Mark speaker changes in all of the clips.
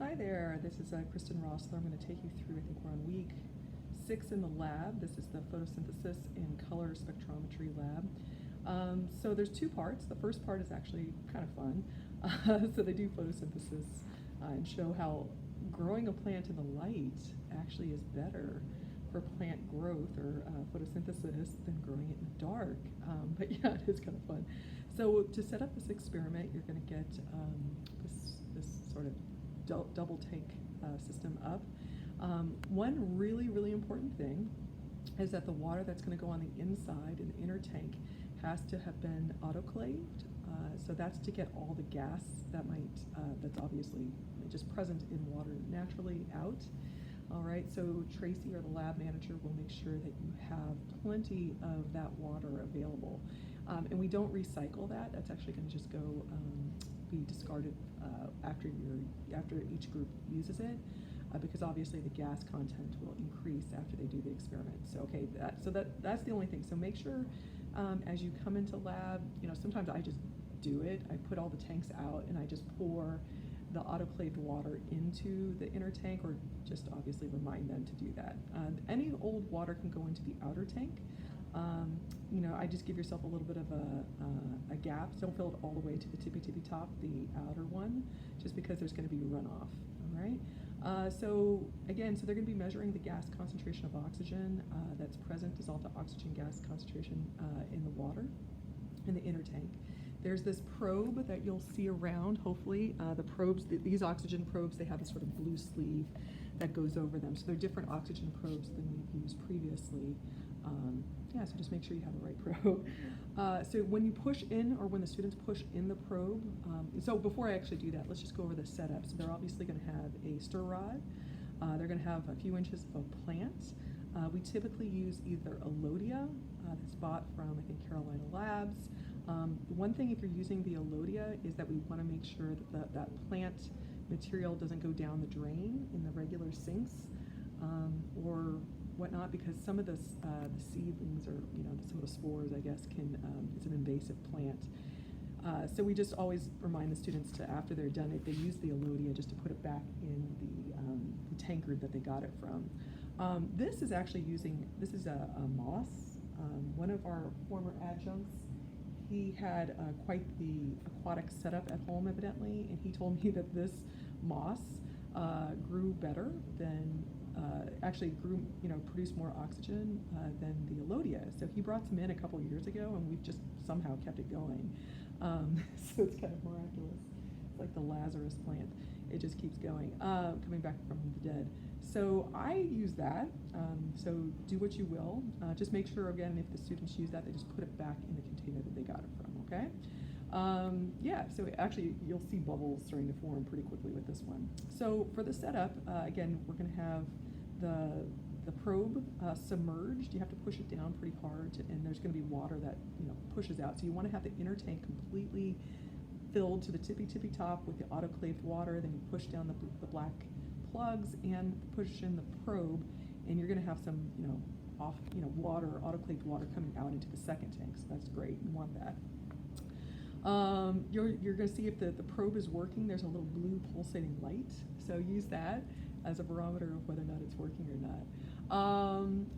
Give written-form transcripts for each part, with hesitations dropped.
Speaker 1: Hi there, this is Kristen Rossler. I'm going to take you through, I think we're on week 6 in the lab. This is the photosynthesis and color spectrometry lab. So there's 2 parts. The first part is actually kind of fun. So they do photosynthesis and show how growing a plant in the light actually is better for plant growth or photosynthesis than growing it in the dark. But yeah, it is kind of fun. So to set up this experiment, you're going to get this sort of double tank system up. One really important thing is that the water that's going to go on the inside in the inner tank has to have been autoclaved. So that's to get all the gas that that's obviously just present in water naturally out. All right, so Tracy or the lab manager will make sure that you have plenty of that water available. And we don't recycle that. That's actually going to just go be discarded after each group uses it, because obviously the gas content will increase after they do the experiment. So okay, that's the only thing. So make sure as you come into lab, sometimes I just do it. I put all the tanks out and I just pour the autoclaved water into the inner tank, or just obviously remind them to do that. Any old water can go into the outer tank. I just give yourself a little bit of a gap. Don't fill it all the way to the tippy top, the outer one, just because there's going to be runoff. All right. So they're going to be measuring the gas concentration of oxygen that's present, dissolved oxygen gas concentration in the water in the inner tank. There's this probe that you'll see around, hopefully. The probes, these oxygen probes, they have this sort of blue sleeve that goes over them. So they're different oxygen probes than we've used previously. So just make sure you have the right probe. So when you push in, or when the students push in the probe, so before I actually do that, let's just go over the setup. So they're obviously going to have a stir rod. They're going to have a few inches of plants. We typically use either Elodia, that's bought from, I think, Carolina Labs. One thing, if you're using the Elodia, is that we want to make sure that that plant material doesn't go down the drain in the regular sinks or whatnot, because some of the seedlings, or some of the spores, I guess, it's an invasive plant. So we just always remind the students to, after they're done it, they use the Elodia just to put it back in the tankard that they got it from. This is actually this is a moss. One of our former adjuncts, he had quite the aquatic setup at home, evidently, and he told me that this moss grew better than, produced more oxygen than the Elodia. So he brought some in a couple years ago, and we've just somehow kept it going. So it's kind of miraculous. It's like the Lazarus plant. It just keeps going, coming back from the dead. So I use that, so do what you will. Just make sure, again, if the students use that, they just put it back in the container that they got it from, okay? So actually you'll see bubbles starting to form pretty quickly with this one. So for the setup, again, we're gonna have the probe submerged. You have to push it down pretty hard, and there's gonna be water that pushes out. So you wanna have the inner tank completely filled to the tippy top with the autoclaved water. Then you push down the black plugs and push in the probe, and you're going to have some autoclaved water coming out into the second tank. So that's great. You want that. You're going to see if the probe is working. There's a little blue pulsating light, so use that as a barometer of whether or not it's working or not.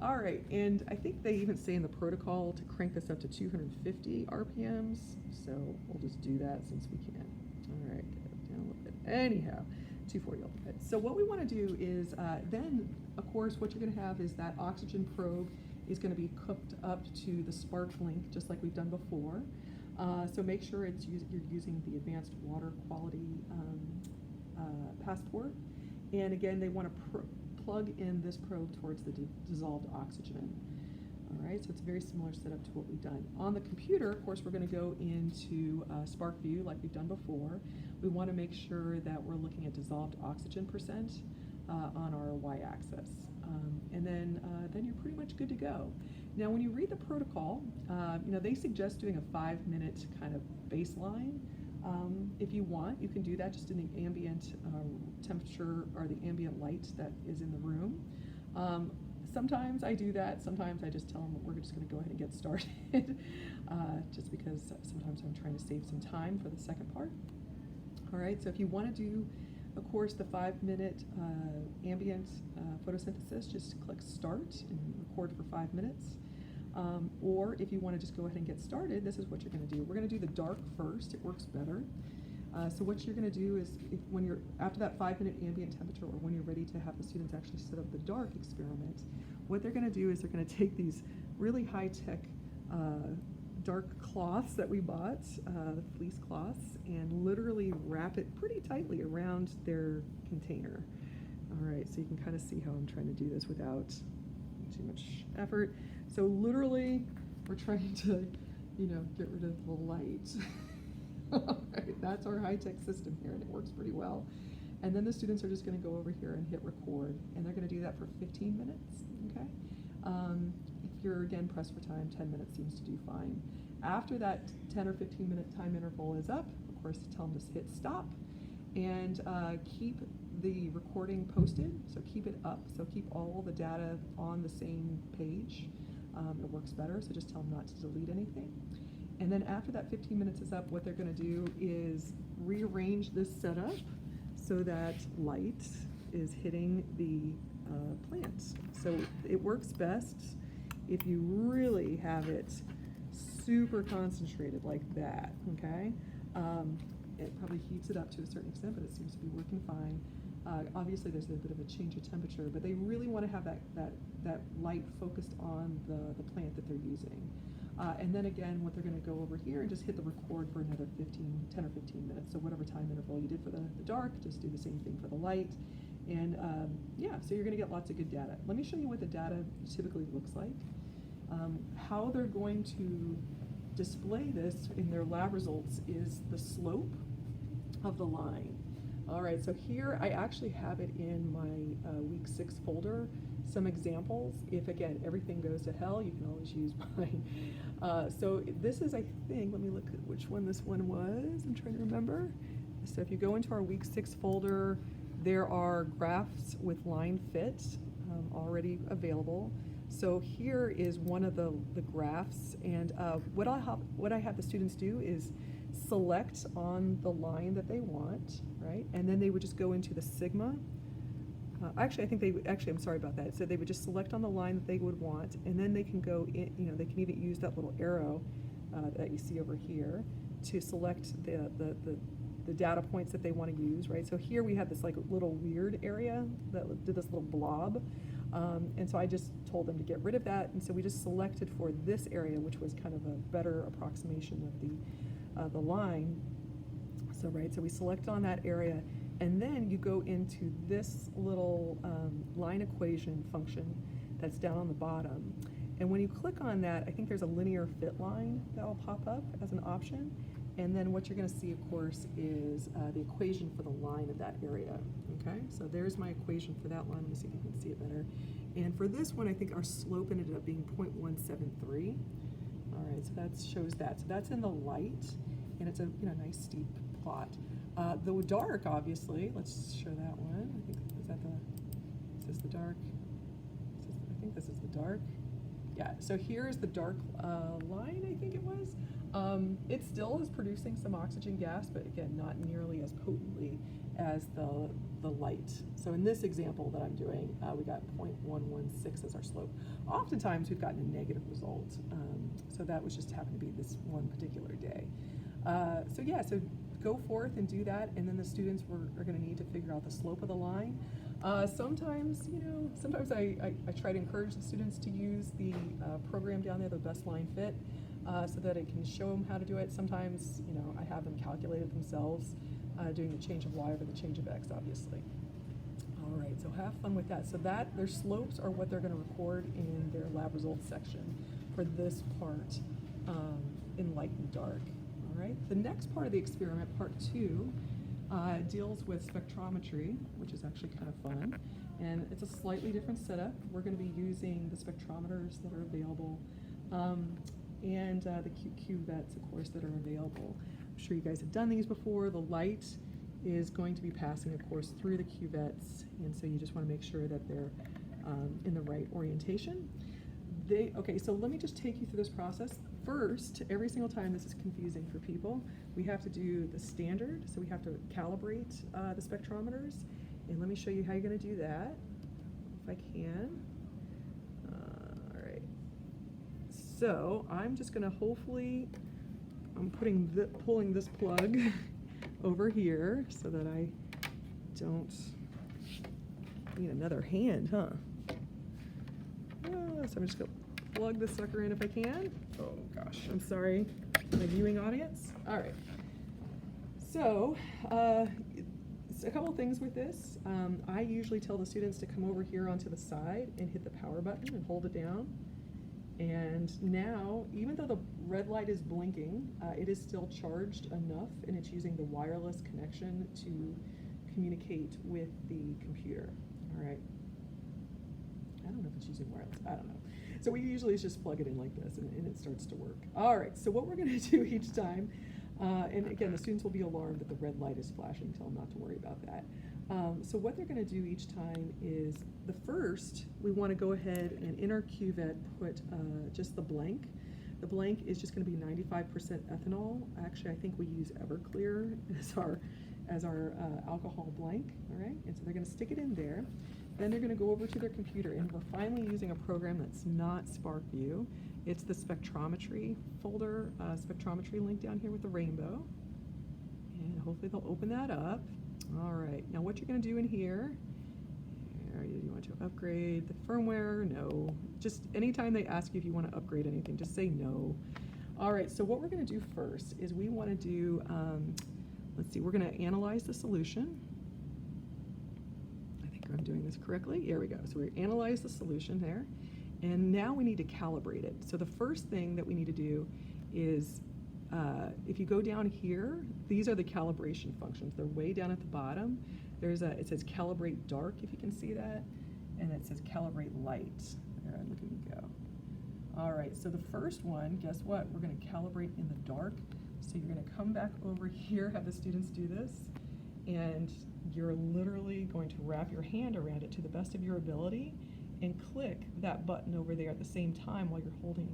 Speaker 1: All right, and I think they even say in the protocol to crank this up to 250 RPMs, so we'll just do that since we can. All right, down a little bit. Anyhow, 240 ultimate. So what we want to do is then, of course, what you're going to have is that oxygen probe is going to be hooked up to the spark link, just like we've done before. So make sure you're using the advanced water quality passport. And again, they want to plug in this probe towards the dissolved oxygen. All right, so it's a very similar setup to what we've done. On the computer, of course, we're going to go into Spark View like we've done before. We want to make sure that we're looking at dissolved oxygen percent on our y-axis. And then you're pretty much good to go. Now, when you read the protocol, they suggest doing a 5-minute kind of baseline. If you want, you can do that just in the ambient temperature or the ambient light that is in the room. Sometimes I do that. Sometimes I just tell them we're just going to go ahead and get started, just because sometimes I'm trying to save some time for the second part. All right, so if you want to do Of course, the 5-minute ambient photosynthesis, just click start and record for 5 minutes. Or if you want to just go ahead and get started, this is what you're going to do. We're going to do the dark first. It works better. So what you're going to do is, when you're after that 5-minute ambient temperature, or when you're ready to have the students actually set up the dark experiment, what they're going to do is they're going to take these really high-tech dark cloths that we bought, the fleece cloths, and literally wrap it pretty tightly around their container. All right, so you can kind of see how I'm trying to do this without too much effort. So literally, we're trying to, get rid of the light. All right, that's our high-tech system here, and it works pretty well. And then the students are just going to go over here and hit record, and they're going to do that for 15 minutes, okay? If you're, again, pressed for time, 10 minutes seems to do fine. After that 10 or 15-minute time interval is up, of course, tell them to hit stop, and keep the recording posted, so keep it up, so keep all the data on the same page. It works better, so just tell them not to delete anything. And then after that 15 minutes is up, what they're going to do is rearrange this setup so that light is hitting the plants. So it works best if you really have it super concentrated like that, okay? It probably heats it up to a certain extent, but it seems to be working fine. Obviously there's a bit of a change of temperature, but they really want to have that light focused on the plant that they're using. And then again, what they're going to go over here and just hit the record for another 10 or 15 minutes. So whatever time interval you did for the dark, just do the same thing for the light. And yeah, so you're going to get lots of good data. Let me show you what the data typically looks like. How they're going to display this in their lab results is the slope of the line. All right, so here I actually have it in my week 6 folder, some examples. If, again, everything goes to hell, you can always use mine. So this is, I think, let me look at which one this one was. I'm trying to remember. So if you go into our week 6 folder, there are graphs with line fit already available. So here is one of the graphs, and what I have the students do is select on the line that they want, right? And then they would just go into the sigma. Actually, I think they would, I'm sorry about that. So they would just select on the line that they would want, and then they can go in, they can even use that little arrow that you see over here to select the data points that they want to use, right? So here we have this like little weird area that did this little blob. And so I just told them to get rid of that, and so we just selected for this area, which was kind of a better approximation of the line. So right, so we select on that area, and then you go into this little line equation function that's down on the bottom. And when you click on that, I think there's a linear fit line that will pop up as an option. And then what you're going to see, of course, is the equation for the line of that area. Okay, so there's my equation for that line. Let me see if you can see it better. And for this one, I think our slope ended up being 0.173. All right, so that shows that. So that's in the light, and it's a nice steep plot. The dark, obviously, let's show that one. I think is this the dark? I think this is the dark. Yeah, so here's the dark line, I think it was. It still is producing some oxygen gas, but again, not nearly as potently as the light. So in this example that I'm doing, we got 0.116 as our slope. Oftentimes we've gotten a negative result, so that was just happened to be this one particular day. So yeah, so go forth and do that, and then the students are going to need to figure out the slope of the line. Sometimes I try to encourage the students to use the program down there, the best line fit, so that it can show them how to do it. Sometimes, I have them calculate it themselves, doing the change of y over the change of x, obviously. All right, so have fun with that. So their slopes are what they're going to record in their lab results section for this part, in light and dark. All right, the next part of the experiment, part 2, deals with spectrometry, which is actually kind of fun, and it's a slightly different setup. We're going to be using the spectrometers that are available, and the cuvettes, of course, that are available. I'm sure you guys have done these before. The light is going to be passing, of course, through the cuvettes, and so you just want to make sure that they're in the right orientation. Okay, so let me just take you through this process. first, every single time, this is confusing for people, we have to do the standard, so we have to calibrate the spectrometers, and let me show you how you're going to do that, if I can. All right. So I'm just going to I'm pulling this plug over here so that I don't need another hand, huh? So I'm just going to plug this sucker in if I can. Oh gosh, I'm sorry, my viewing audience. All right. So a couple things with this. I usually tell the students to come over here onto the side and hit the power button and hold it down. And now, even though the red light is blinking, it is still charged enough, and it's using the wireless connection to communicate with the computer. All right. I don't know if it's using wireless. I don't know. So we usually just plug it in like this, and it starts to work. All right. So what we're going to do each time, and again, the students will be alarmed that the red light is flashing. Tell them not to worry about that. So what they're going to do each time is, the first, we want to go ahead and in our cuvette put just the blank. The blank is just going to be 95% ethanol. Actually, I think we use Everclear as our alcohol blank. All right, and so they're going to stick it in there. Then they're going to go over to their computer, and we're finally using a program that's not SparkView. It's the spectrometry folder, spectrometry link down here with the rainbow. And hopefully they'll open that up. All right, now what you're going to do in here, you want to upgrade the firmware? No. Just anytime they ask you if you want to upgrade anything, just say no. All right, so what we're going to do first is we want to do, let's see, we're going to analyze the solution. I think I'm doing this correctly. Here we go. So we analyze the solution there, and now we need to calibrate it. So the first thing that we need to do is, if you go down here, these are the calibration functions. They're way down at the bottom. It says calibrate dark, if you can see that, and it says calibrate light. There, look at me go. All right, so the first one, guess what? We're going to calibrate in the dark. So you're going to come back over here, have the students do this, and you're literally going to wrap your hand around it to the best of your ability and click that button over there at the same time while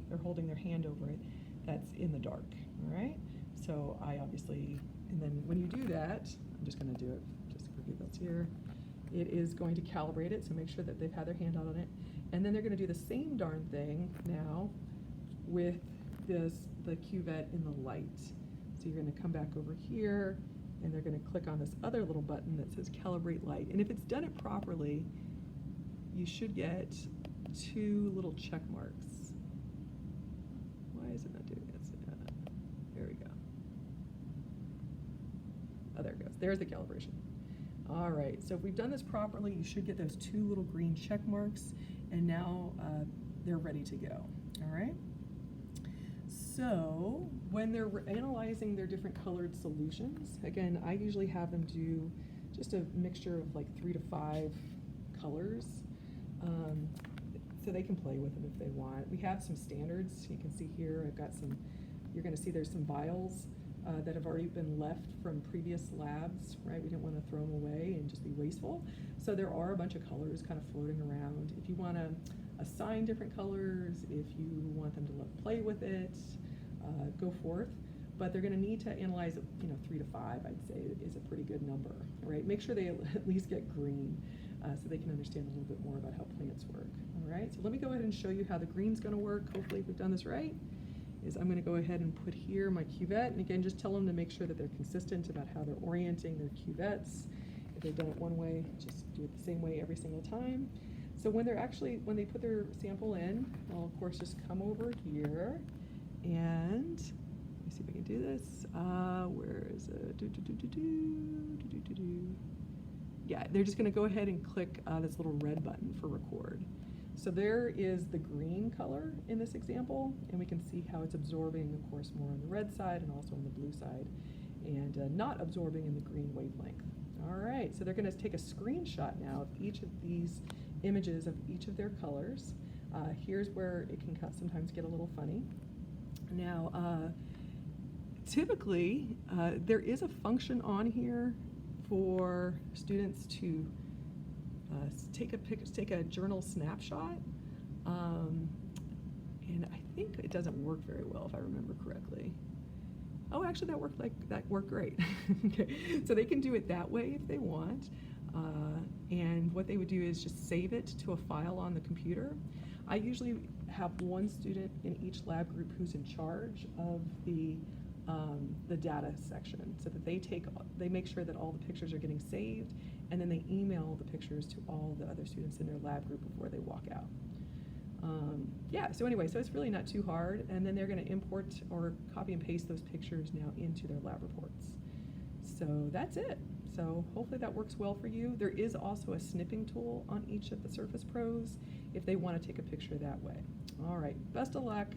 Speaker 1: they're holding their hand over it. That's in the dark, all right? So I obviously, and then when you do that, I'm just going to do it just for people that's here. It is going to calibrate it, so make sure that they've had their hand out on it. And then they're going to do the same darn thing now with the cuvette in the light. So you're going to come back over here, and they're going to click on this other little button that says calibrate light. And if it's done it properly, you should get 2 little check marks. Why is it not doing this? There we go. Oh, there it goes. There's the calibration. All right, so if we've done this properly, you should get those 2 little green check marks, and now they're ready to go. All right? So when they're analyzing their different colored solutions, again, I usually have them do just a mixture of like 3 to 5 colors. So they can play with them if they want. We have some standards. You can see here, I've got some, you're going to see there's some vials that have already been left from previous labs, right? We didn't want to throw them away and just be wasteful. So there are a bunch of colors kind of floating around. If you want to assign different colors, if you want them to play with it, go forth. But they're going to need to analyze, 3 to 5, I'd say, is a pretty good number, right? Make sure they at least get green so they can understand a little bit more about how plants work, all right? So let me go ahead and show you how the green's going to work. Hopefully, if we've done this right, is I'm going to go ahead and put here my cuvette. And again, just tell them to make sure that they're consistent about how they're orienting their cuvettes. If they've done it one way, just do it the same way every single time. So when they put their sample in, I'll of course just come over here and let me see if I can do this. Where is it? Yeah, they're just going to go ahead and click this little red button for record. So there is the green color in this example, and we can see how it's absorbing, of course, more on the red side and also on the blue side, and not absorbing in the green wavelength. All right, so they're going to take a screenshot now of each of these images of each of their colors. Here's where it can sometimes get a little funny. Now, typically, there is a function on here for students to take a journal snapshot, and I think it doesn't work very well if I remember correctly. Oh, actually that worked great. Okay, so they can do it that way if they want. And what they would do is just save it to a file on the computer. I usually have one student in each lab group who's in charge of the data section, so that they make sure that all the pictures are getting saved, and then they email the pictures to all the other students in their lab group before they walk out. Yeah, so anyway, so it's really not too hard, and then they're going to import or copy and paste those pictures now into their lab reports. So that's it. So hopefully that works well for you. There is also a snipping tool on each of the Surface Pros if they want to take a picture that way. All right, best of luck.